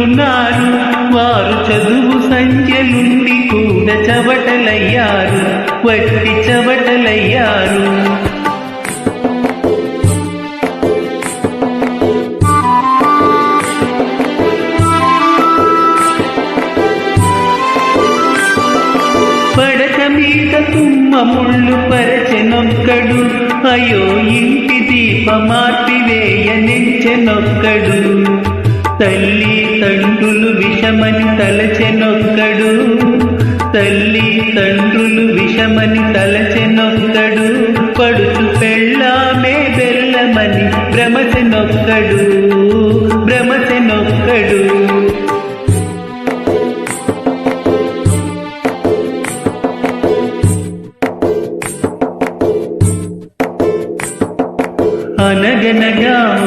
చదువుకున్నారు. వారు చదువు సంఖ్యలుండి కూడా చవటలయ్యారు, వట్టి చవటలయ్యారు. పడక మీద తుమ్మ ముళ్ళు పరచెనొక్కడు, అయో ఇంటి దీపమార్పివేయనించెనొక్కడు. తల్లి తండ్రులు విషమని తలచెనొక్కడు, తల్లి తండ్రులు విషమని తలచెనొక్కడు. పడుచు పెళ్ళామే బెల్లమని భ్రమచెనొక్కడు.